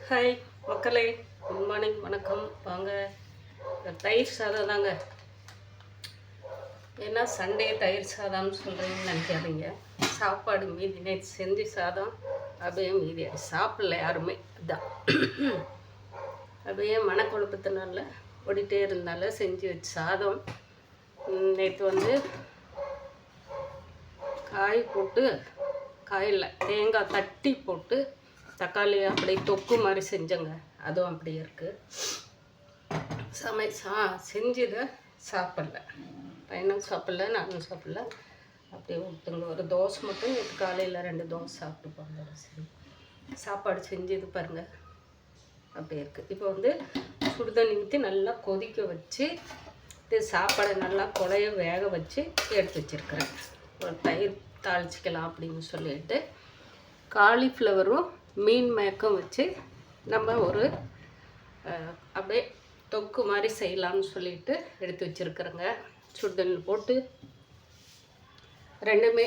Hi மக்களே, good morning, வணக்கம். வாங்க, தயிர் சாதம் தாங்க. ஏன்னா சண்டே தயிர் சாதம்னு சொல்கிறீங்கன்னு நினைக்காதீங்க. சாப்பாடு மீதி நேற்று செஞ்சு சாதம் அப்படியே மீதி சாப்பிடல யாருமே. அதுதான் அப்படியே மனக்குழப்பத்தினால ஓடிட்டே இருந்தால செஞ்சு வச்சு சாதம். நேற்று வந்து காய் போட்டு, காயில் தேங்காய் தட்டி போட்டு தக்காளி அப்படியே தொக்கு மாதிரி செஞ்சேங்க. அதுவும் அப்படியே இருக்குது. செஞ்சதை சாப்பிடல, பையனும் சாப்பிடல, நானும் சாப்பிடல. அப்படியே விட்டுங்க. ஒரு தோசை மட்டும் நேற்று காலையில் 2 தோசை சாப்பிட்டு போங்க. சரி, சாப்பாடு செஞ்சது பாருங்கள் அப்படியே இருக்குது. இப்போ வந்து சுடுதண்ணி ஊற்றி நல்லா கொதிக்க வச்சு இது சாப்பாடை நல்லா குழைய வேக வச்சு எடுத்து வச்சுருக்கிறேன். ஒரு தயிர் தாளிச்சிக்கலாம் அப்படின்னு சொல்லிட்டு காலிஃப்ளவரும் மீன் மேக்கம் வச்சு நம்ம ஒரு அப்படியே தொக்கு மாதிரி செய்யலாம்னு சொல்லிட்டு எடுத்து வச்சுருக்குறேங்க. சுடுதண்ணி போட்டு ரெண்டுமே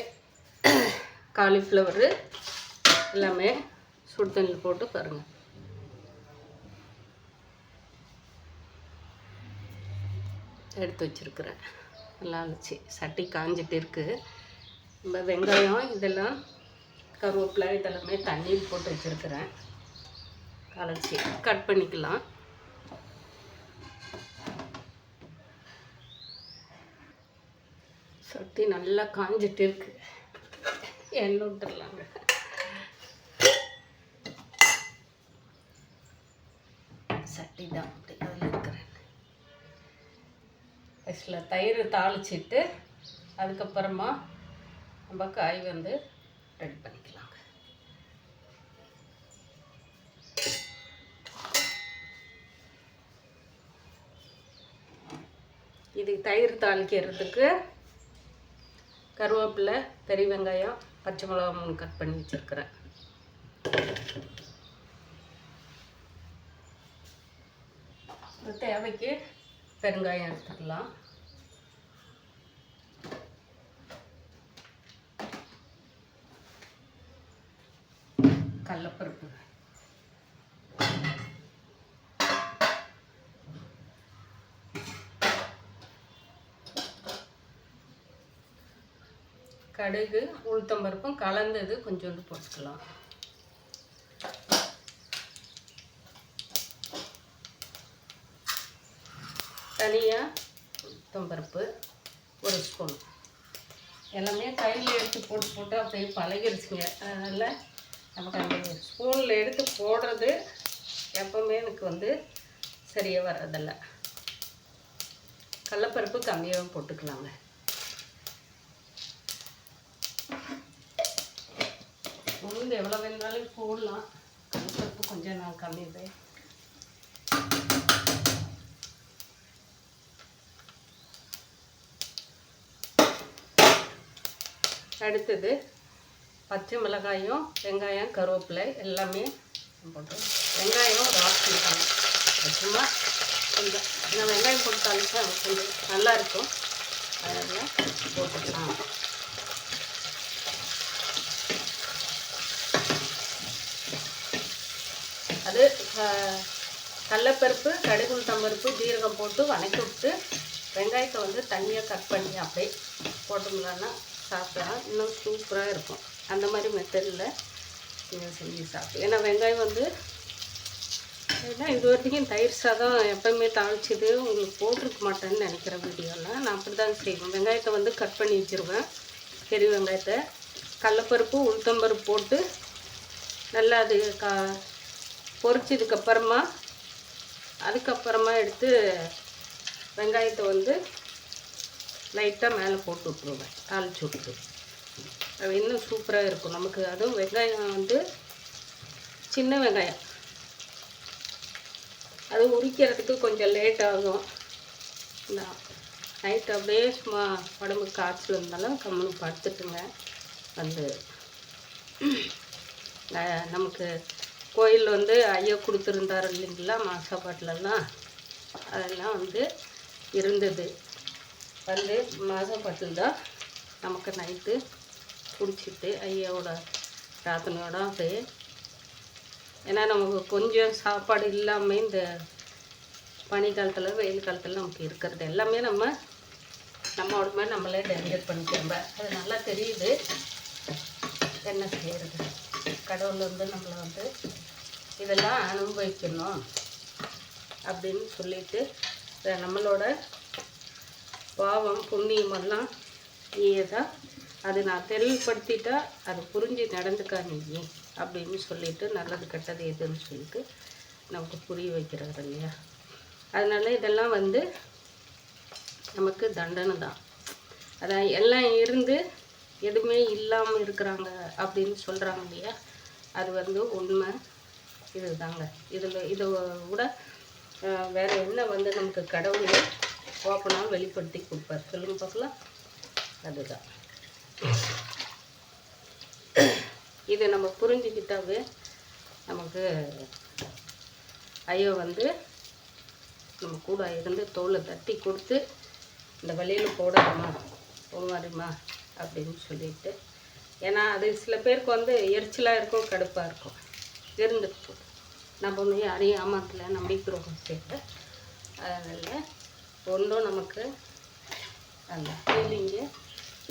காலிஃப்ளவரு எல்லாமே சுடுதண்ணி போட்டு பாருங்கள். எடுத்து வச்சுருக்குறேன். நல்லா இருந்துச்சு. சட்டி காஞ்சிட்டு இருக்குது. நம்ம வெங்காயம் இதெல்லாம் கருவேப்பிலை இதெல்லாமே தண்ணீர் போட்டு வச்சுருக்கிறேன். கலச்சி கட் பண்ணிக்கலாம். சட்டி நல்லா காஞ்சிட்டு இருக்கு. எண்ணெய் விட்டுடலாங்க. சட்டி தான் அப்படி அதில் இருக்கிறேன். ஃபஸ்ட்டில் தயிர் தாளிச்சிட்டு அதுக்கப்புறமா நம்ம காய் வந்து ரெடி பண்ணிக்கலாங்க. இதுக்கு தயிர் தாளிக்கிறதுக்கு கருவேப்பிலை, பெரிய வெங்காயம், பச்சை மிளகா 3 கட் பண்ணி வச்சுருக்கிறேன். தேவைக்கு பெருங்காயம் எடுத்துக்கலாம். கடலைப்பருப்பு, கடுகு, உளுத்தம்பருப்பும் கலந்தது கொஞ்சோண்டு போட்டுக்கலாம். தனியாக உளுத்தம்பருப்பு 1 ஸ்பூன். எல்லாமே கையில் எடுத்து போட்டு அப்படியே பழகிருச்சுங்க. அதனால் நமக்கு அந்த ஸ்பூனில் எடுத்து போடுறது எப்போவுமே எனக்கு வந்து சரியாக வர்றதில்ல. கடலைப்பருப்பு கம்மியாக போட்டுக்கலாங்க. உளுந்து எவ்வளோ வேணாலும் போடலாம். கடலைப்பருப்பு கொஞ்சம் நான் கம்மியாக. அடுத்தது பச்சை மிளகாயும் வெங்காயம் கருவேப்பிலை எல்லாமே போட்டு, வெங்காயம் ஒரு 1/2 கிலோ சும்மா கொஞ்சம் நான் வெங்காயம் போட்டு தாளிச்சா கொஞ்சம் நல்லாயிருக்கும். அதெல்லாம் போட்டுக்கலாம். அது கடலைப்பருப்பு, கடுகு, உளுத்தம்பருப்பு, ஜீரகம் போட்டு வணக்கி விட்டு வெங்காயத்தை வந்து தனியாக கட் பண்ணி அப்படியே போட்டோம்னா சாப்பிட்டா இன்னும் சூப்பராக இருக்கும். அந்த மாதிரி மெத்தடில் நீங்கள் செஞ்சு சாப்பிட்டு. ஏன்னா வெங்காயம் வந்து ஏன்னா இது வரைக்கும் தயிர் சாதம் எப்போயுமே தாளிச்சது உங்களுக்கு போட்டிருக்க மாட்டேன்னு நினைக்கிற வீடியோவில். நான் அப்படி தாங்க செய்வேன். வெங்காயத்தை வந்து கட் பண்ணி வச்சுருவேன். பெரிய வெங்காயத்தை கடலைப்பருப்பு, உளுத்தம்பருப்பு போட்டு நல்லா அது பொரிச்சதுக்கப்புறமா அதுக்கப்புறமா எடுத்து வெங்காயத்தை வந்து லைட்டாக மேலே போட்டு விட்ருவேன். தாளிச்சு விட்டு அது இன்னும் சூப்பராக இருக்கும் நமக்கு. அதுவும் வெங்காயம் வந்து சின்ன வெங்காயம், அது உரிக்கிறதுக்கு கொஞ்சம் லேட் ஆகும். நைட் அப்படியே சும்மா உடம்புக்கு காய்ச்சல் இருந்தாலும் கம்முன்னு படுத்துட்டுங்க. வந்து நமக்கு கோயில் வந்து ஐயா கொடுத்துருந்தார் இல்லைங்களா மாசாப்பாட்டிலலாம், அதெல்லாம் வந்து இருந்தது. வந்து மாசாப்பாட்டில் தான் நமக்கு நைட்டு குடிச்சிட்டு ஐயாவோட பிரார்த்தனையோட அப்படியே ஏன்னா நமக்கு கொஞ்சம் சாப்பாடு இல்லாமல் இந்த பனி காலத்தில் வெயில் காலத்தில் நமக்கு இருக்கிறது எல்லாமே நம்ம உடம்பை நம்மளே டேஞ்சர் பண்ணிக்கிறோம். அது நல்லா தெரியுது. என்ன செய்கிறது, கடவுள் வந்து நம்மளை வந்து இதெல்லாம் அனுபவிக்கணும் அப்படின்னு சொல்லிட்டு நம்மளோட பாவம் புண்ணியமெல்லாம் நீயே தான், அது நான் தெளிவுபடுத்திட்டா அதை புரிஞ்சு நடந்துக்கா நீ அப்படின்னு சொல்லிட்டு நல்லது கெட்டது எதுன்னு சொல்லிட்டு நமக்கு புரிய வைக்கிறாரு இல்லையா. அதனால் இதெல்லாம் வந்து நமக்கு தண்டனை தான். அதான் எல்லாம் இருந்து எதுவுமே இல்லாமல் இருக்கிறாங்க அப்படின்னு சொல்கிறாங்க இல்லையா, அது வந்து உண்மை இதுதாங்க. இதை விட வேறு என்ன வந்து நமக்கு கடவுள் ஓப்பனாக வெளிப்படுத்தி கொடுப்பார் சொல்லுங்க பார்க்கலாம். அதுதான் இதை நம்ம புரிஞ்சுக்கிட்டாவே நமக்கு ஐயோ வந்து நம்ம கூட இருந்து தோலை தட்டி கொடுத்து இந்த வழியில் போவாருமா அப்படின்னு சொல்லிட்டு. ஏன்னா அது சில பேருக்கு வந்து எரிச்சலாக இருக்கும், கடுப்பாக இருக்கும், இருந்துட்டு நம்ம ஒன்று யாரையும் ஏமாத்தல நம்பிக்கிறோம் சேர்த்து. அதனால் ஒன்றும் நமக்கு அந்த ஃபீலிங்கு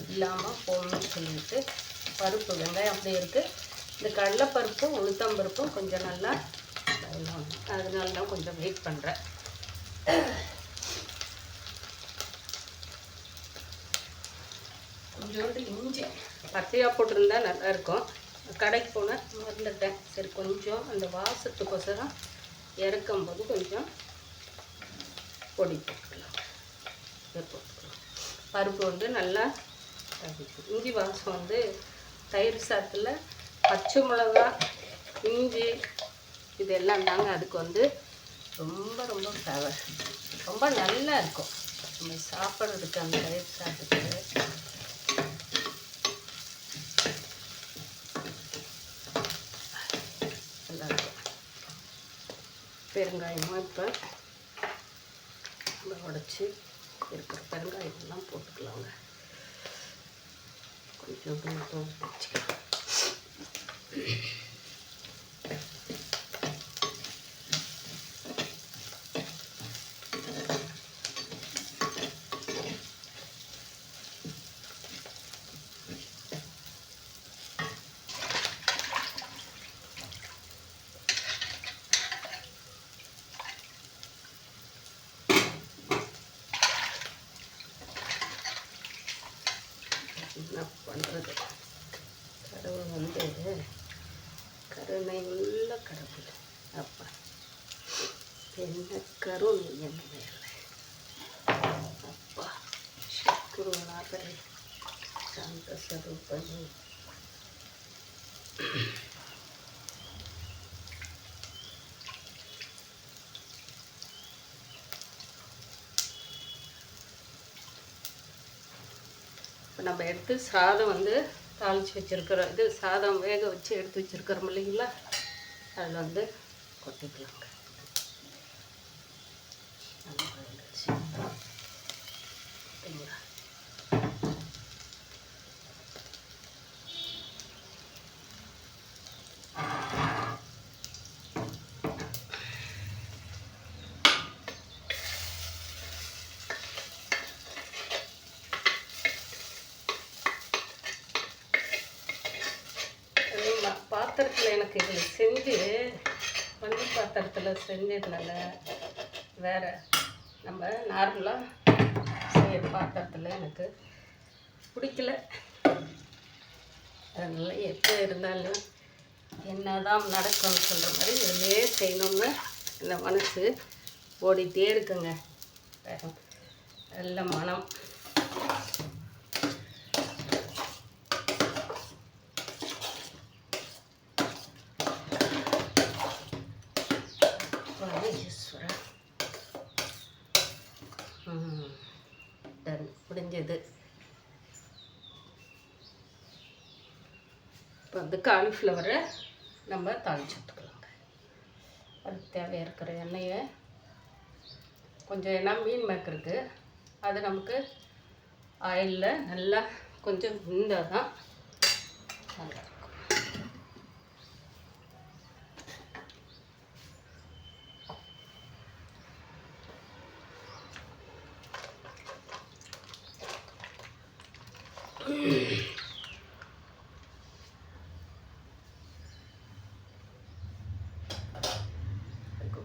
இல்லாமல் போகணும்னு சொல்லிட்டு பருப்பு வெங்காயம் அப்படியே இருக்குது. இந்த கடலைப்பருப்பும் உளுத்தம்பருப்பும் கொஞ்சம் நல்லா அதனால தான் கொஞ்சம் வெயிட் பண்ணுறேன். கொஞ்சோண்டு இஞ்சி பச்சையாக போட்டிருந்தா நல்லாயிருக்கும். கடைக்கு போனால் மறந்துட்டேன். சரி கொஞ்சம் அந்த வாசத்துக்கோசரம் இறக்கும்போது கொஞ்சம் பொடி போட்டுக்கலாம். பருப்பு வந்து நல்லா இஞ்சி வாசம் வந்து தயிர் சாதத்தில் பச்சை மிளகா இஞ்சி இதெல்லாம் தாங்க அதுக்கு வந்து ரொம்ப ரொம்ப ஃபேவர். ரொம்ப நல்லா இருக்கும் நம்ம சாப்பிட்றதுக்கு. அந்த தயிர் சாதத்துக்கு நல்லாயிருக்கும். பெருங்காயமாக இப்போ நம்ம உடச்சி இருக்கிற பெருங்காயமெல்லாம் போட்டுக்கலாங்க. கொஞ்சம் மட்டும் வச்சுக்கலாம். என்ன பண்ணுறது, கடவுள் வந்து கருணை உள்ள கடவுள். அப்பா என்ன கருணை என்ன மேலே. அப்பா சத்குருநாதரே சாந்த ஸ்வரூபமே. இப்போ நம்ம எடுத்து சாதம் வந்து தாளித்து வச்சுருக்கிறோம். இது சாதம் வேக வச்சு எடுத்து வச்சுருக்கிறோம் இல்லைங்களா, அதில் வந்து கொட்டிக்கலாங்க. பாத்திரத்தில் எனக்கு இதில் செஞ்சு மண் பாத்திரத்தில் செஞ்சதுனால வேறு நம்ம நார்மலாக செய்கிற பாத்திரத்தில் எனக்கு பிடிக்கல. அதனால் எப்போ இருந்தாலும் என்ன தான் நடக்கும்னு சொல்கிற மாதிரி இதிலே செய்யணும்னு இந்த மனசு ஓடிட்டே இருக்குங்க. நல்ல மனம். முடிஞ்சது. இப்போ வந்து காலிஃப்ளவரை நம்ம தாளிச்சு விட்டுக்கலாங்க. அதுக்கு தேவையாக இருக்கிற எண்ணெயை கொஞ்சம் எண்ணெய் மீன் மேக்கருக்கு அது நமக்கு ஆயிலில் நல்லா கொஞ்சம் இருந்தால் தான் நல்லாயிருக்கும்.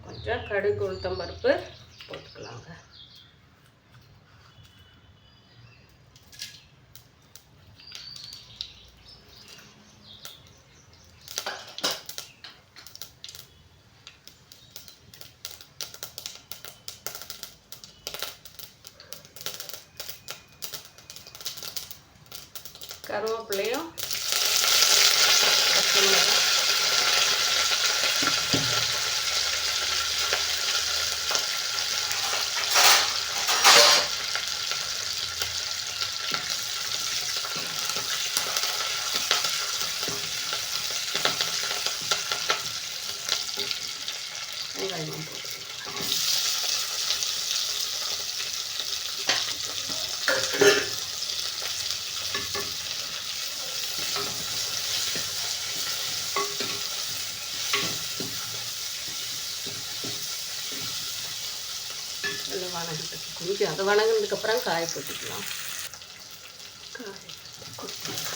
கொஞ்சம் கடுகு உளுத்தம் பருப்பு போட்டுக்கலாங்க. கருவேப்பிலையும் பச்சை மிளகாய் வெங்காயம் போட்டு நல்லா வணங்கிட்டு கொஞ்சம் அதை வணங்கினதுக்கப்புறம் காய போட்டுக்கலாம். காய கொட்டிக்கலாம்.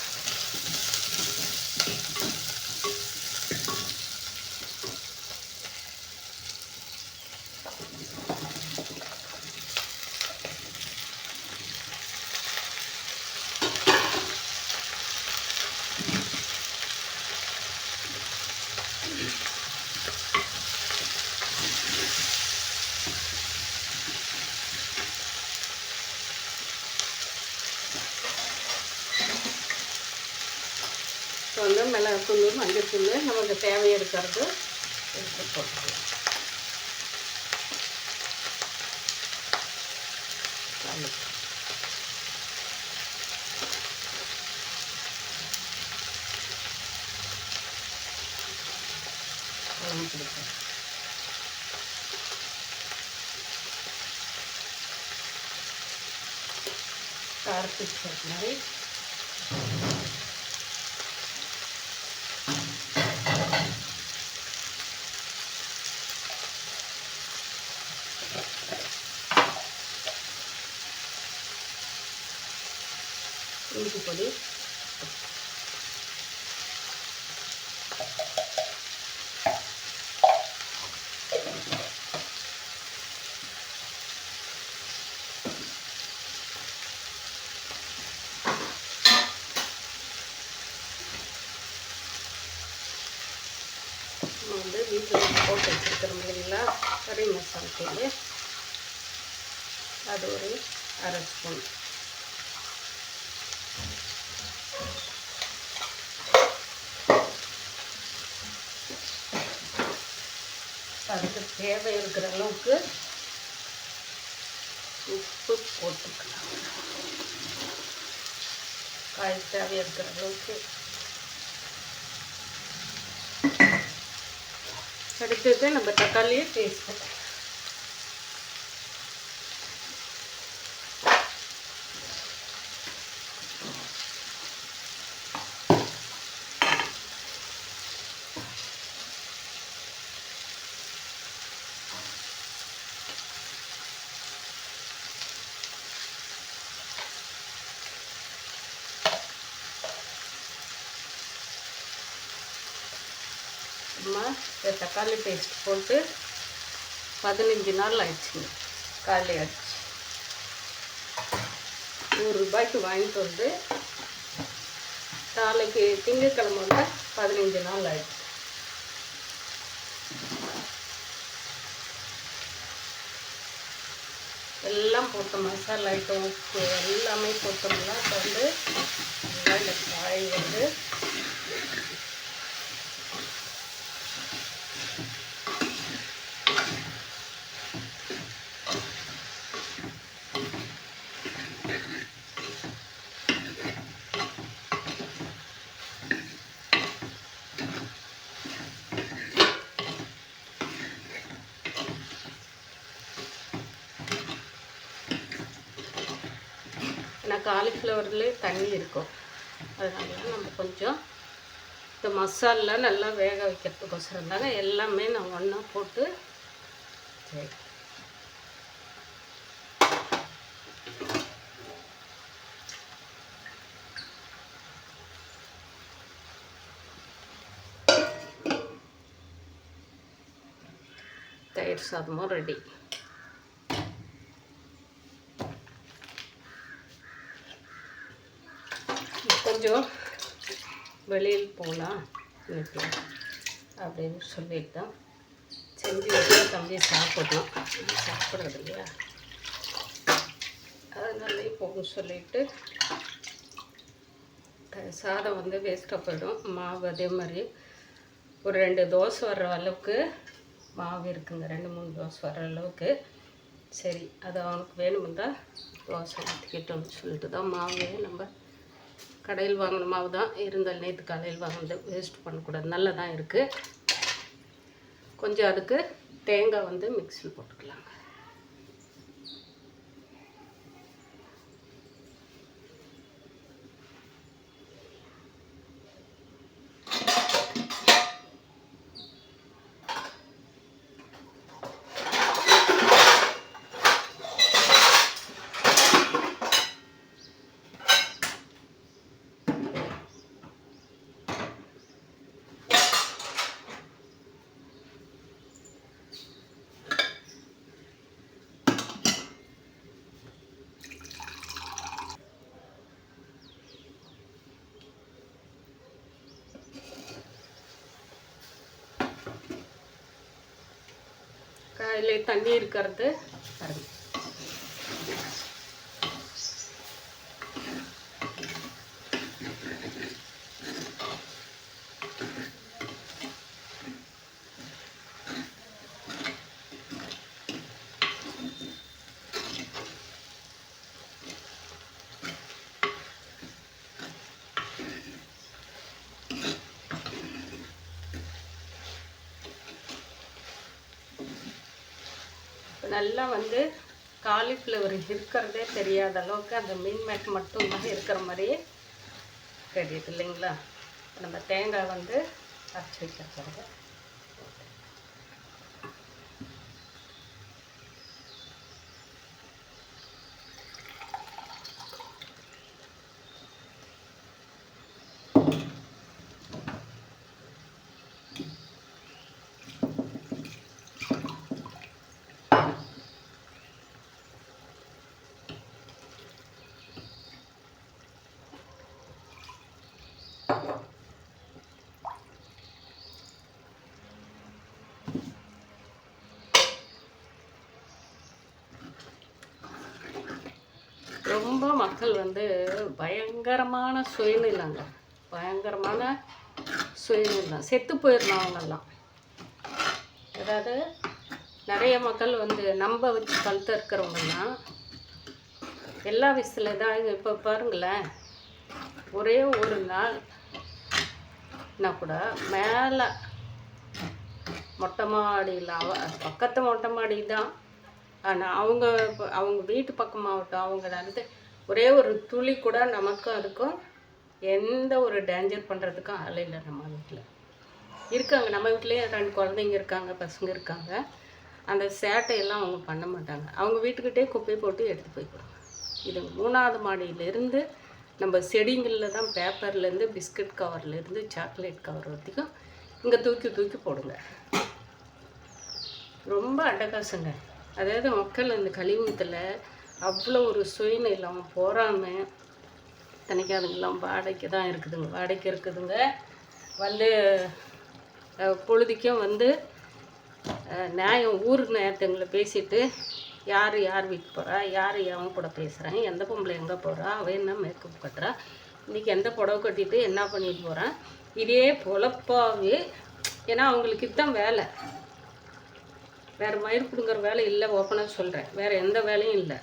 இப்போ வந்து மிளகாத்தூள், மஞ்சள்தூள் நமக்கு தேவையாக இருக்கிறது எடுத்து போட்டுக்கலாம். குழம்பு பிடிக்கும். காரத்துக்கு சேர்த்த மாதிரி இஞ்சி பொடி, நம்ம வந்து வீட்டில் போட்டு வச்சுருக்கிறோம் இல்லைங்களா கறி மசாலா தூள், அது ஒரு 1/2 ஸ்பூன். அதுக்கு தேவை இருக்கிற அளவுக்கு உப்பு போட்டுக்கலாம். காய் தேவை இருக்கிற அளவுக்கு. அடுத்தது நம்ம தக்காளியை பேஸ்ட் தக்காளி பேஸ்ட் போட்டு 15 நாள் ஆயிடுச்சுங்க. காலி ஆயிடுச்சு. 100 ரூபாய்க்கு வாங்கிட்டு வந்து நாளைக்கு திங்கட்கிழமை வந்து 15 நாள் ஆயிடுச்சு. எல்லாம் போட்ட மசாலா ஐட்டம், உப்பு எல்லாமே போட்டோம்னா இப்போ வந்து நல்லா இந்த காய் வந்து ஏன்னா காலிஃப்ளவர்லேயே தண்ணி இருக்கும். அதனால நம்ம கொஞ்சம் இந்த மசாலா நல்லா வேக வைக்கிறதுக்கோசரம் தாங்க எல்லாமே நான் ஒன்றா போட்டு சரி தயிர் சாதமும் ரெடி. கொஞ்சம் வெளியில் போகலாம் இன்னைக்கு அப்படின்னு சொல்லிட்டு தான் செஞ்சு வச்சு தம்பி சாப்பிடணும். சாப்பிட்றது இல்லையா, அதனாலே போகணும்னு சொல்லிட்டு சாதம் வந்து வேஸ்ட்டாக போயிடும். மாவு அதே மாதிரி ஒரு 2 தோசை வர்ற அளவுக்கு மாவு இருக்குங்க, 2-3 தோசை வர்ற அளவுக்கு. சரி, அது அவனுக்கு வேணுமெண்டா தோசை ஊற்றிக்கிட்டோம்னு சொல்லிட்டு தான் மாவு நம்ம கடையில் வாங்கின மாவு தான் இருந்தால் நேற்று காலையில் வாங்கினது வேஸ்ட் பண்ணக்கூடாது, நல்லா தான் இருக்குது. கொஞ்சம் அதுக்கு தேங்காய் வந்து மிக்ஸியில் போட்டுக்கலாங்க. காயில் தண்ணி இருக்கிறது பாருங்கள். நல்லா வந்து காலிஃப்ளவர் இருக்கிறதே தெரியாத அளவுக்கு அந்த மீன் மேட் மட்டும்தான் இருக்கிற மாதிரியே தெரியுது இல்லைங்களா. நம்ம தேங்காய் வந்து அரைச்சி வைக்கிறது. ரொம்ப மக்கள் வந்து பயங்கரமான சுயநிலைங்க, பயங்கரமான சுயநிலை, செத்து போயிடணும் அவங்கெல்லாம். அதாவது நிறைய மக்கள் வந்து நம்ப வச்சு கழுத்த இருக்கிறவங்கலாம் எல்லா விஷயத்தில் தான். இப்போ பாருங்களேன், ஒரே ஒரு நாள்னா கூட மேலே மொட்டை மாடியில் பக்கத்து மொட்டை மாடி தான், ஆனால் அவங்க வீட்டு பக்கமாகட்டும், அவங்க நடந்து ஒரே ஒரு துளி கூட நமக்கும் அதுக்கும் எந்த ஒரு டேஞ்சர் பண்ணுறதுக்கும் ஆள் இல்லை. நம்ம வீட்டில் இருக்காங்க, நம்ம வீட்லேயே 2 குழந்தைங்க இருக்காங்க, பசங்க இருக்காங்க. அந்த சேட்டையெல்லாம் அவங்க பண்ண மாட்டாங்க. அவங்க வீட்டுக்கிட்டே குப்பை போட்டு எடுத்து போய்க்கிறோம். இது 3வது மாடியிலேருந்து நம்ம செடிங்களில் தான் பேப்பர்லேருந்து பிஸ்கட் கவர்லேருந்து சாக்லேட் கவர் வரைக்கும் இங்கே தூக்கி தூக்கி போடுங்க. ரொம்ப அட்டகாசங்க. அதாவது மக்கள் அந்த கழிவுத்தில் அவ்வளோ ஒரு சுயநிலம் போகாமல் தனிக்காதுங்கெல்லாம் வாடகைக்கு தான் இருக்குதுங்க, வாடகைக்கு இருக்குதுங்க. வந்து பொழுதுக்கும் வந்து நியாயம் ஊர் நேரத்துங்களை பேசிட்டு யார் வீட்டுக்கு போகிறா, யார் அவன் கூட பேசுகிறான், எந்த பொம்பளை எங்கே போகிறா, அவன் என்ன மேக்கப் கட்டுறா, இன்றைக்கி எந்த புடவை கட்டிட்டு என்ன பண்ணிட்டு போகிறான், இதே பொழப்பாகவே. ஏன்னா அவங்களுக்கு இதுதான் வேலை, வேறு மயிறு பிடுங்குற வேலை இல்லை. ஓப்பனாக சொல்கிறேன், வேறு எந்த வேலையும் இல்லை.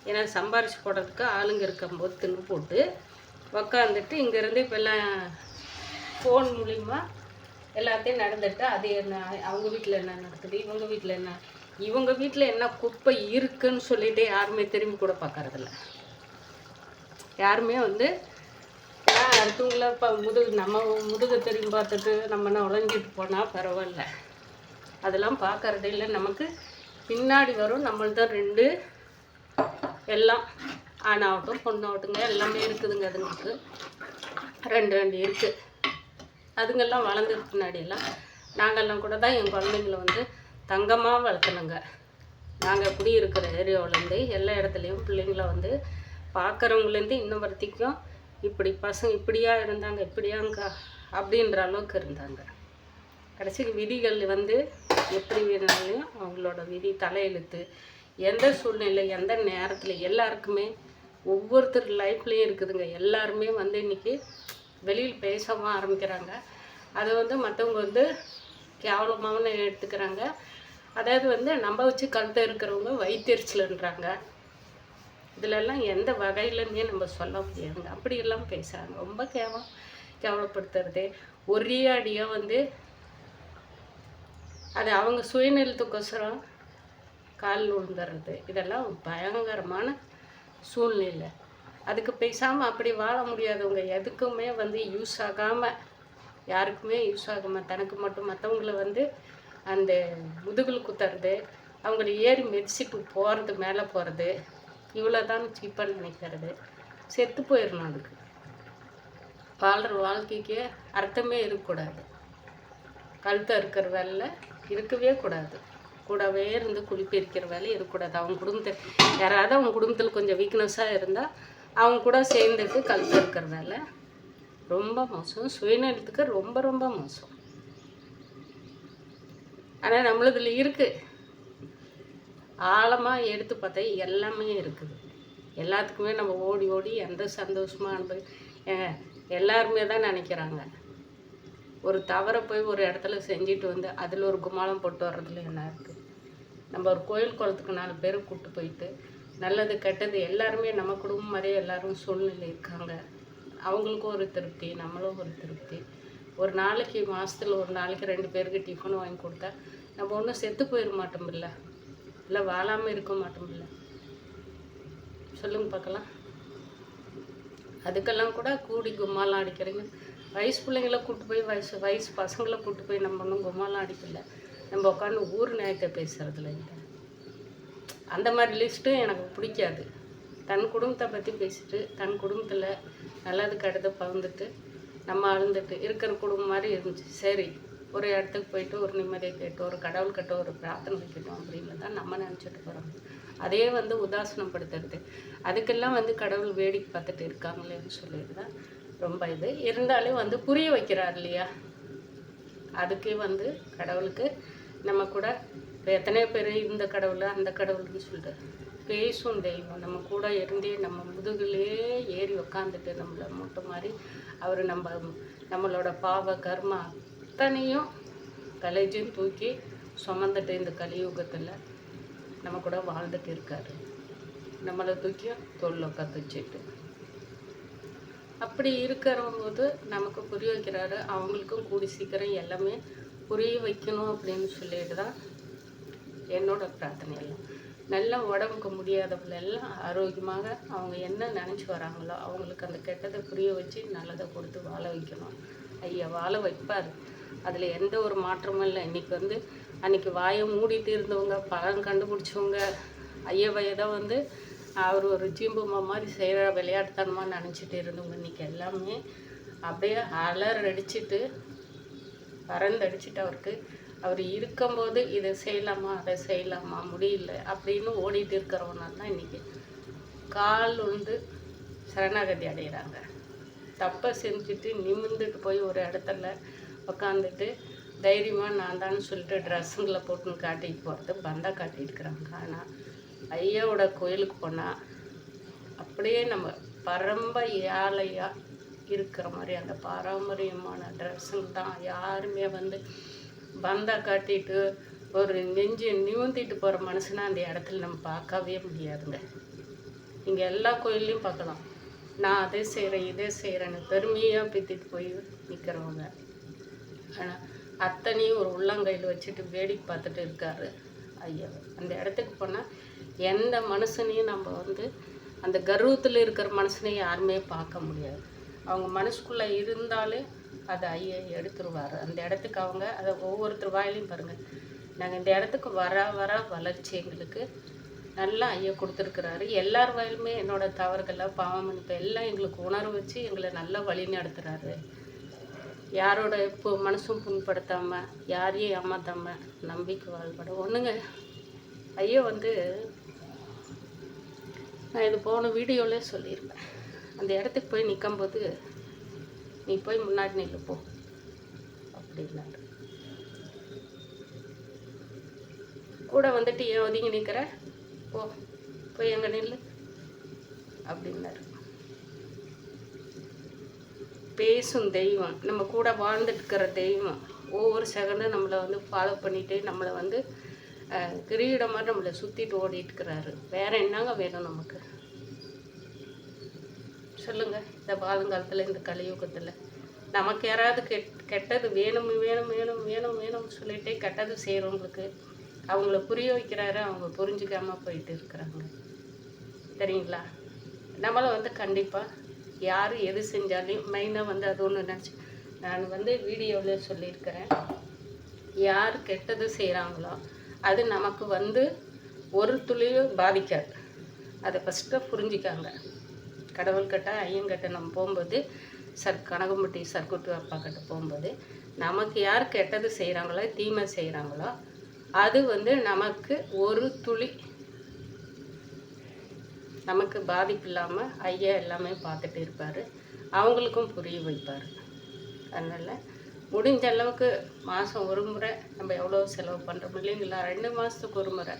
ஏன்னா சம்பாரிச்சு போடுறதுக்கு ஆளுங்க இருக்கும்போது தின்னு போட்டு உக்காந்துட்டு இங்கேருந்து இப்போ எல்லாம் ஃபோன் மூலிமா எல்லாத்தையும் நடந்துட்டு அது என்ன, அவங்க வீட்டில் என்ன நடக்குது, இவங்க வீட்டில் என்ன குப்பை இருக்குன்னு சொல்லிட்டு யாருமே திரும்பி கூட பார்க்கறதில்ல. யாருமே வந்து அடுத்தவங்கள இப்போ நம்ம முதுகு திரும்பி பார்த்துட்டு நம்ம உழைஞ்சிட்டு போனால் பரவாயில்ல, அதெல்லாம் பார்க்கறதே இல்லை. நமக்கு பின்னாடி வரும் நம்மள்தான் 2 எல்லாம் ஆணாகட்டும் பொண்ணாகட்டுங்க எல்லாமே இருக்குதுங்க. அதுங்களுக்கு 2 இருக்குது. அதுங்கெல்லாம் வளர்ந்ததுக்கு பின்னாடியெல்லாம் நாங்கள்லாம் கூட தான் என் குழந்தைங்கள வந்து தங்கமாக வளர்த்தணுங்க. நாங்கள் குடியிருக்கிற ஏரியாவிலேருந்து எல்லா இடத்துலையும் பிள்ளைங்கள வந்து பார்க்குறவங்கலேருந்து இன்னும் வரைக்கும் இப்படி பசங்க இப்படியா இருந்தாங்க, இப்படியாங்க அப்படின்ற அளவுக்கு இருந்தாங்க. கடைசிக்கு விதிகள் வந்து எப்படி வேணாலும் அவங்களோட விதி தலையெழுத்து எந்த சூழ்நிலை எந்த நேரத்தில் எல்லாருக்குமே ஒவ்வொருத்தர் லைஃப்லேயும் இருக்குதுங்க. எல்லாருமே வந்து இன்றைக்கி வெளியில் பேசவும் ஆரம்பிக்கிறாங்க. அதை வந்து மற்றவங்க வந்து கேவலமாகவும் எடுத்துக்கிறாங்க. அதாவது வந்து நம்ம வச்சு கழுத்தை இருக்கிறவங்க வயிற்றுச்சல்ன்றாங்க. இதிலெல்லாம் எந்த வகையிலுமே நம்ம சொல்ல முடியாதுங்க. அப்படியெல்லாம் பேசுகிறாங்க. ரொம்ப கேவலப்படுத்துறது ஒரே அடியாக வந்து அது அவங்க சுயநலத்துக்கோசரம் கால் விழுந்துடுறது. இதெல்லாம் பயங்கரமான சூழ்நிலை. அதுக்கு பேசாமல் அப்படி வாழ முடியாதவங்க எதுக்குமே வந்து யூஸ் ஆகாமல், யாருக்குமே யூஸ் ஆகாமல் தனக்கு மட்டும் மற்றவங்கள வந்து அந்த முதுகில் குத்துறது, அவங்கள ஏறி மிதிச்சிட்டு போகிறது, மேலே போகிறது, இவ்வளோ தான் சீப்பாக நினைக்கிறது. செத்து போயிடணும். அதுக்கு வாழ்கிற வாழ்க்கைக்கு அர்த்தமே இருக்கக்கூடாது. கழுத்தை இருக்கிற வேலை இருக்கவே கூடாது. கூடவே இருந்து குளிப்பிரிக்கிற வேலை இருக்கக்கூடாது. அவங்க குடும்பத்தை யாராவது அவங்க குடும்பத்தில் கொஞ்சம் வீக்னஸாக இருந்தால் அவங்க கூட சேர்ந்துட்டு கழுத்தை இருக்கிற வேலை ரொம்ப மோசம். சுயநலத்துக்கு ரொம்ப ரொம்ப மோசம். ஆனால் நம்மளதில் இருக்குது. ஆழமாக எடுத்து பார்த்தா எல்லாமே இருக்குது. எல்லாத்துக்குமே நம்ம ஓடி ஓடி எந்த சந்தோஷமாக எல்லாருமே தான் நினைக்கிறாங்க. ஒரு தவறை போய் ஒரு இடத்துல செஞ்சுட்டு வந்து அதில் ஒரு குமாலம் போட்டு வர்றதுல என்ன இருக்குது? நம்ம ஒரு கோயில் குளத்துக்கு 4 பேரை கூப்பிட்டு போயிட்டு நல்லது கெட்டது எல்லாருமே நம்ம குடும்பம் மாதிரியே எல்லாரும் சூழ்நிலை இருக்காங்க. அவங்களுக்கும் ஒரு திருப்தி, நம்மளும் ஒரு திருப்தி. ஒரு நாளைக்கு மாதத்தில் ஒரு நாளைக்கு 2 பேருக்கு டிஃபன் வாங்கி கொடுத்தா நம்ம ஒன்றும் செத்து போயிட மாட்டோம்ல, இல்லை வாழாமல் இருக்க மாட்டோம்ல. சொல்லுங்க பார்க்கலாம். அதுக்கெல்லாம் கூட கூடி கும்மாலாம் அடிக்கிறீங்க. வயசு பிள்ளைங்கள கூப்பிட்டு போய் வயசு பசங்களை கூப்பிட்டு போய் நம்ம ஒன்றும் கும்மாலாம் அடிக்கல. நம்ம உட்காந்து ஊர் நியாயத்தை பேசுகிறதுல இல்லை. அந்த மாதிரி லிஸ்ட்டும் எனக்கு பிடிக்காது. தன் குடும்பத்தை பற்றி பேசிட்டு தன் குடும்பத்தில் நல்லது கெட்டதை பகிர்ந்துட்டு நம்ம அழுந்துட்டு இருக்கிற குடும்பம் மாதிரி இருந்துச்சு. சரி, ஒரு இடத்துக்கு போயிட்டு ஒரு நிம்மதியை கேட்டோம், ஒரு கடவுள்கிட்ட ஒரு பிரார்த்தனை கேட்டோம் அப்படின்னு தான் நம்ம நினச்சிட்டு போகிறோம். அதே வந்து உதாசனப்படுத்துறது, அதுக்கெல்லாம் வந்து கடவுள் வேடிக்கை பார்த்துட்டு இருக்காங்களேன்னு சொல்லிட்டு தான் ரொம்ப இது இருந்தாலே வந்து புரிய வைக்கிறார் இல்லையா. அதுக்கே வந்து கடவுளுக்கு நம்ம கூட இப்போ எத்தனையோ பேர் இந்த கடவுள் அந்த கடவுள்னு சொல்லிட்டு பேசும் தெய்வம் நம்ம கூட இருந்தே நம்ம முதுகிலே ஏறி உக்காந்துட்டு நம்மளை மூட்டை மாதிரி அவர் நம்மளோட பாவ கர்மா அத்தனையும் கலைஜையும் தூக்கி சுமந்துட்டு இந்த கலியுகத்தில் நம்ம கூட வாழ்ந்துட்டு இருக்காரு. நம்மளை தூக்கி தோளில் உட்காந்து வச்சுட்டு அப்படி இருக்கிறவங்க நமக்கு புரிய வைக்கிறாரு. அவங்களுக்கும் கூடி சீக்கிரம் எல்லாமே புரிய வைக்கணும் அப்படின்னு சொல்லிட்டு தான் என்னோட பிரார்த்தனை. எல்லாம் நல்ல உடம்புக்கு முடியாதவங்க எல்லாம் ஆரோக்கியமாக அவங்க என்ன நினச்சி வராங்களோ அவங்களுக்கு அந்த கெட்டதை புரிய வச்சு நல்லதை கொடுத்து வாழ வைக்கணும். ஐயா வாழ வைப்பார். அதில் எந்த ஒரு மாற்றமும் இல்லை. இன்றைக்கி வந்து அன்றைக்கி வாயை மூடிட்டு இருந்தவங்க பழம் கண்டுபிடிச்சவங்க ஐயாவையை தான் வந்து அவர் ஒரு ஜீம்புமா மாதிரி செய்கிற விளையாட்டுத்தனமாக நினச்சிட்டு இருந்தவங்க இன்றைக்கி எல்லாமே அப்படியே அடிச்சுட்டு பறந்தடிச்சிட்டு அவர் இருக்கும்போது இதை செய்யலாமா அதை செய்யலாமா முடியல அப்படின்னு ஓடிட்டு இருக்கிறவனா தான் இன்றைக்கி கால் வந்து சரணாகதி அடைகிறாங்க. தப்பை செஞ்சுட்டு நிமிர்ந்துட்டு போய் ஒரு இடத்துல உட்காந்துட்டு தைரியமாக நான் தான் சொல்லிட்டு ட்ரெஸ்ஸுங்களை போட்டுன்னு காட்டிட்டு போகிறது பந்தா காட்டிட்டு இருக்கிறாங்க. ஆனால் ஐயாவோட கோயிலுக்கு போனால் அப்படியே நம்ம பரம்ப ஏழையாக இருக்கிற மாதிரி அந்த பாரம்பரியமான ட்ரெஸ்ஸுங்க தான். யாருமே வந்து பந்தா காட்டிட்டு ஒரு நெஞ்சு நிமிந்திட்டு போகிற மனுஷனா அந்த இடத்துல நம்ம பார்க்கவே முடியாதுங்க. இங்கே எல்லா கோயில்லையும் பார்க்கலாம். நான் அதை செய்கிறேன் இதை செய்கிறேன்னு பெருமையாக பித்திட்டு போய் நிற்கிறவங்க. ஆனால் அத்தனையும் ஒரு உள்ளங்கையில் வச்சுட்டு வேடிக்கை பார்த்துட்டு இருக்காரு ஐயா. அந்த இடத்துக்கு போனால் எந்த மனுஷனையும் நம்ம வந்து அந்த கர்வத்தில் இருக்கிற மனுஷனையும் யாருமே பார்க்க முடியாது. அவங்க மனசுக்குள்ளே இருந்தாலே அதை ஐயா எடுத்துருவார். அந்த இடத்துக்கு அவங்க அதை ஒவ்வொருத்தர் வாயிலையும் பாருங்கள், நாங்கள் இந்த இடத்துக்கு வர வளர்ச்சி எங்களுக்கு நல்லா ஐயா கொடுத்துருக்குறாரு. எல்லார் வாயிலுமே என்னோடய தவறுகளை பாவம் மன்னிப்பு எல்லாம் எங்களுக்கு உணர்வு வச்சு எங்களை நல்லா வழி நடத்துகிறாரு. யாரோட இப்போ மனசும் புண்படுத்தாமல் யாரையும் ஏமாத்தாமல் நம்பிக்கை வாழ்படும் ஒன்றுங்க. ஐயா வந்து நான் இது போன வீடியோவிலே சொல்லியிருப்பேன். அந்த இடத்துக்கு போய் நிற்கும்போது நீ போய் முன்னாடி நில்லு போ அப்படின்னாரு. கூட வந்துட்டு ஏன் ஒதுங்கி நிற்கிற, போ போய் எங்கே நில்லு அப்படின்னாரு. பேசும் தெய்வம், நம்ம கூட வாழ்ந்துட்டு இருக்கிற தெய்வம், ஒவ்வொரு செகண்டும் நம்மளை வந்து ஃபாலோ பண்ணிட்டு நம்மளை வந்து கிரீடம் மாதிரி நம்மளை சுற்றிட்டு ஓடிட்டு இருக்கிறாரு. வேற என்னங்க வேணும் நமக்கு சொல்லுங்க? இந்த பாலங்காலத்தில், இந்த கலியுகத்தில் நமக்கு யாராவது கெட்டது வேணும் வேணும் வேணும் வேணும் வேணும்னு சொல்லிட்டே கெட்டது செய்கிறவங்களுக்கு அவங்கள புரிய வைக்கிறாரு. அவங்க புரிஞ்சுக்காமல் போயிட்டு இருக்கிறாங்க. சரிங்களா? நம்மளை வந்து கண்டிப்பாக யார் எது செஞ்சாலும் மெயினாக வந்து அது ஒன்று நினச்சி நான் வந்து வீடியோவில் சொல்லியிருக்கிறேன். யார் கெட்டது செய்கிறாங்களோ அது நமக்கு வந்து ஒரு துளியும் பாதிக்காது. அதை ஃபஸ்ட்டு புரிஞ்சிக்காங்க. கடவுள்கிட்ட ஐயங்கிட்ட நம்ம போகும்போது கனகம்பட்டி சர்க்குட்டு அப்பா கிட்ட போகும்போது நமக்கு யார் கெட்டது செய்கிறாங்களோ தீமை செய்கிறாங்களோ அது வந்து நமக்கு ஒரு துளி நமக்கு பாதிப்பு இல்லாமல் ஐயா எல்லாமே பார்த்துட்டு இருப்பார். அவங்களுக்கும் புரிய வைப்பார். அதனால் முடிஞ்ச அளவுக்கு மாதம் ஒரு முறை நம்ம எவ்வளோ செலவு பண்ணுறோம் இல்லைங்களா? 2 மாதத்துக்கு ஒரு முறை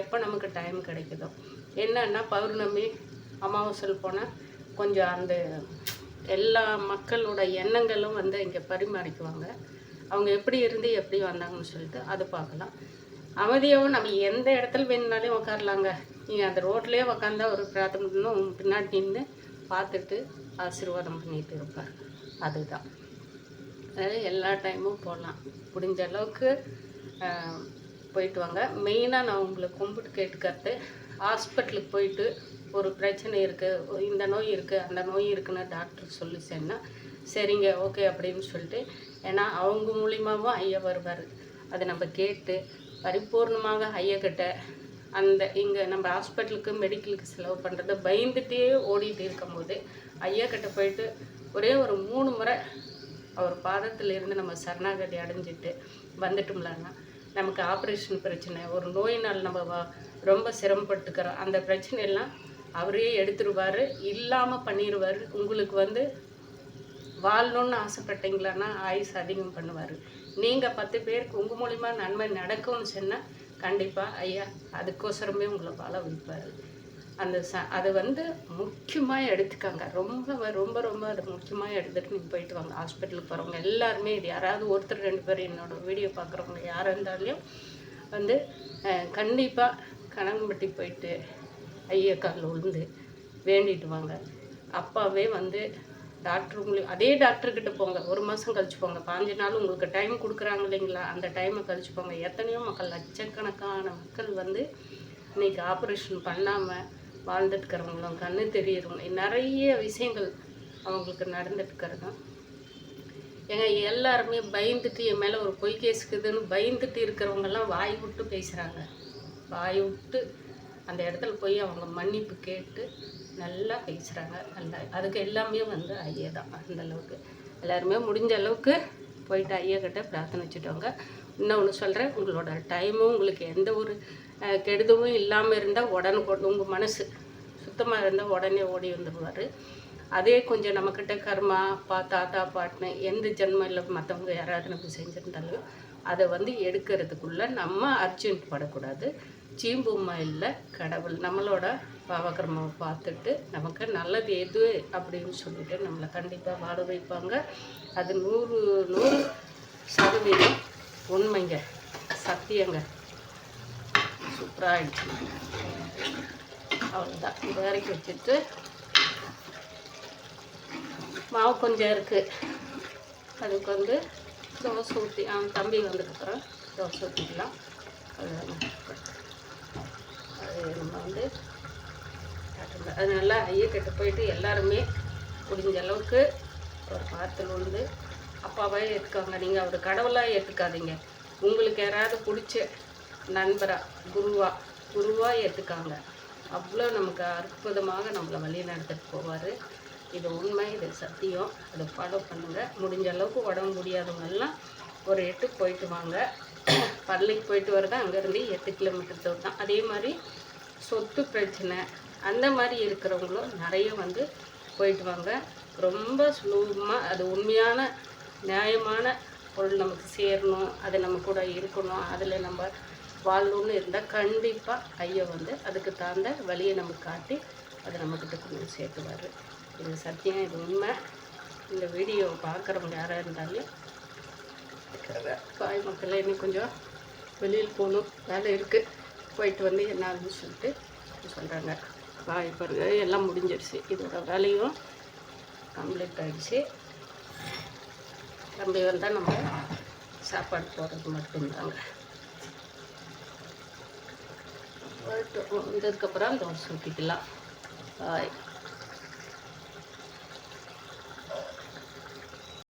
எப்போ நமக்கு டைம் கிடைக்குதோ. என்னன்னா பௌர்ணமி அமாவாசை போனால் கொஞ்சம் அந்த எல்லா மக்களோட எண்ணங்களும் வந்து இங்கே பரிமாறிக்குவாங்க. அவங்க எப்படி இருந்து எப்படி வந்தாங்கன்னு சொல்லிட்டு அதை பார்க்கலாம். அமைதியாகவும் நம்ம எந்த இடத்துல வேணுனாலும் உட்காரலாங்க. நீங்கள் அந்த ரோட்லேயே உட்காந்தா ஒரு பிரார்த்தனை பண்ணணும், பின்னாடி நின்று பார்த்துட்டு ஆசீர்வாதம் பண்ணிட்டு இருப்பார். அதுதான். அதாவது எல்லா டைமும் போகலாம். முடிஞ்ச அளவுக்கு போயிட்டு வாங்க. மெயினாக நான் உங்களை கும்பிட்டு கேட்டுக்கிறது, ஹாஸ்பிட்டலுக்கு போயிட்டு ஒரு பிரச்சனை இருக்குது, இந்த நோய் இருக்குது, அந்த நோய் இருக்குன்னு டாக்டர் சொல்லிச்சேன்னா சரிங்க ஓகே அப்படின்னு சொல்லிட்டு, ஏன்னா அவங்க மூலியமாகவும் ஐயா வருவார். அதை நம்ம கேட்டு பரிபூர்ணமாக ஐயாக்கிட்ட அந்த இங்கே நம்ம ஹாஸ்பிட்டலுக்கு மெடிக்கலுக்கு செலவு பண்ணுறத பயந்துகிட்டே ஓடிட்டு இருக்கும்போது ஐயாக்கிட்ட போயிட்டு ஒரே ஒரு 3 முறை அவர் பாதத்தில் இருந்து நம்ம சரணாகதி அடைஞ்சிட்டு வந்துட்டோம்லன்னா நமக்கு ஆப்ரேஷன் பிரச்சனை, ஒரு நோயினால் நம்ம ரொம்ப சிரமப்பட்டுக்கிறோம், அந்த பிரச்சனையெல்லாம் அவரே எடுத்துருவார், இல்லாமல் பண்ணிடுவார். உங்களுக்கு வந்து வாழணுன்னு ஆசைப்பட்டீங்களான்னா ஆயுஸ் அதிகம் பண்ணுவார். நீங்கள் 10 பேருக்கு உங்கள் மூலிமா நன்மை நடக்கும்னு சொன்னால் கண்டிப்பாக ஐயா அதுக்கோசரமே உங்களை வாழ வைப்பார். அந்த அதை வந்து முக்கியமாக எடுத்துக்காங்க. ரொம்ப ரொம்ப ரொம்ப அதை முக்கியமாக எடுத்துகிட்டு நீங்கள் போயிட்டு வாங்க. ஹாஸ்பிட்டலுக்கு போகிறவங்க எல்லாருமே இது யாராவது ஒருத்தர் 2 பேர் என்னோடய வீடியோ பார்க்குறவங்க யாராக இருந்தாலும் வந்து கண்டிப்பாக கனகம்பட்டி போயிட்டு ஐயா காலில் விழுந்து வேண்டிட்டு வாங்க. அப்பாவே வந்து டாக்டர் உங்களுக்கு அதே டாக்டர்கிட்ட போங்க. 1 மாதம் கழிச்சு போங்க. 15 நாள் உங்களுக்கு டைம் கொடுக்குறாங்க இல்லைங்களா? அந்த டைமை கழிச்சு போங்க. எத்தனையோ மக்கள், லட்சக்கணக்கான மக்கள் வந்து இன்றைக்கி ஆப்ரேஷன் பண்ணாமல் வாழ்ந்துட்டுருக்கிறவங்களும் கண்ணு தெரியுறவங்க நிறைய விஷயங்கள் அவங்களுக்கு நடந்துட்டுருக்கிறதுங்க. ஏங்க எல்லாருமே பயந்துட்டு என் மேலே ஒரு பொய் கேஸுக்குதுன்னு பயந்துட்டு இருக்கிறவங்கெல்லாம் வாய் விட்டு பேசுகிறாங்க. வாய் விட்டு அந்த இடத்துல போய் அவங்க மன்னிப்பு கேட்டு நல்லா பேசுகிறாங்க. நல்லா அதுக்கு எல்லாமே வந்து ஐயா தான். அந்தளவுக்கு எல்லாருமே முடிஞ்ச அளவுக்கு போயிட்டு ஐயாக்கிட்ட பிரார்த்தனை வச்சுட்டோங்க. இன்னொன்று சொல்கிறேன், உங்களோட டைமும் உங்களுக்கு எந்த ஒரு கெடுதலும் இல்லாமல் இருந்தால் உடனுக்கு உங்கள் மனசு சுத்தமாக இருந்தால் உடனே ஓடி வந்துடுவார். அதே கொஞ்சம் நம்மக்கிட்ட கர்மா தாத்தா பாட்டுன்னு எந்த ஜென்மம் இல்லை மற்றவங்க யாராவது நம்ம செஞ்சுருந்தாலும் அதை வந்து எடுக்கிறதுக்குள்ளே நம்ம அர்ஜென்ட் படக்கூடாது. சீம்புமா இல்லை, கடவுள் நம்மளோட பாவகர்மாவை பார்த்துட்டு நமக்கு நல்லது எது அப்படின்னு சொல்லிட்டு நம்மளை கண்டிப்பாக வாழ வைப்பாங்க. அது 100% உண்மைங்க, சத்தியங்க. சூப்பராக ஆகிடுச்சு. அவ்வளோதான். இது வரைக்கும் வச்சுட்டு மாவு கொஞ்சம் இருக்குது, அதுக்கு வந்து தோசை ஊற்றி தம்பி வந்ததுக்கப்புறம் தோசை ஊற்றிக்கலாம். அது நம்ம வந்து அது நல்லா ஐயக்கிட்ட போயிட்டு எல்லாருமே முடிஞ்ச அளவுக்கு ஒரு பாத்தில் விழுந்து அப்பாவே ஏற்றுக்காங்க. நீங்கள் அவர் கடவுளாக ஏற்றுக்காதீங்க. உங்களுக்கு யாராவது பிடிச்ச நண்பராக குருவாக ஏற்றுக்காங்க. அவ்வளோ நமக்கு அற்புதமாக நம்மளை வழி நடத்திட்டு போவார். இது உண்மை, இது சத்தியம். அதை ஃபாலோ பண்ணுங்கள். முடிஞ்ச அளவுக்கு உடம்பு முடியாதவங்கெல்லாம் ஒரு 8 போயிட்டு வாங்க. பள்ளிக்கு போயிட்டு வரதான் அங்கேருந்து 8 கிலோமீட்டர் தூரம் தான். அதே மாதிரி சொத்து பிரச்சனை அந்த மாதிரி இருக்கிறவங்களும் நிறைய வந்து போயிட்டு வாங்க. ரொம்ப சுலபமாக, அது உண்மையான நியாயமான பொருள் நமக்கு சேரணும், அது நம்ம கூட இருக்கணும், அதில் நம்ம வாழணும்னு இருந்தால் கண்டிப்பாக ஐயா வந்து அதுக்கு தகுந்த வழியை நமக்கு காட்டி அதை நம்மக்கிட்ட கொண்டு சேர்த்துவார். இது சத்தியம், இது உண்மை. இந்த வீடியோ பார்க்குறவங்க யாராக இருந்தாலும் பாய் மக்களை இன்னும் கொஞ்சம் வெளியில் போகணும், வேலை இருக்குது, போயிட்டு வந்து என்ன ஆகுதுன்னு சொல்லிட்டு சொல்கிறாங்க. பாய் பாருங்க, எல்லாம் முடிஞ்சிடுச்சு. இதோட வேலையும் கம்ப்ளீட் ஆகிடுச்சு. தம்பி வந்தால் நம்ம சாப்பாடு போடுறது மட்டும்தாங்க. வந்ததுக்கப்புறம் தோசை ஊற்றிக்கலாம். பாய்.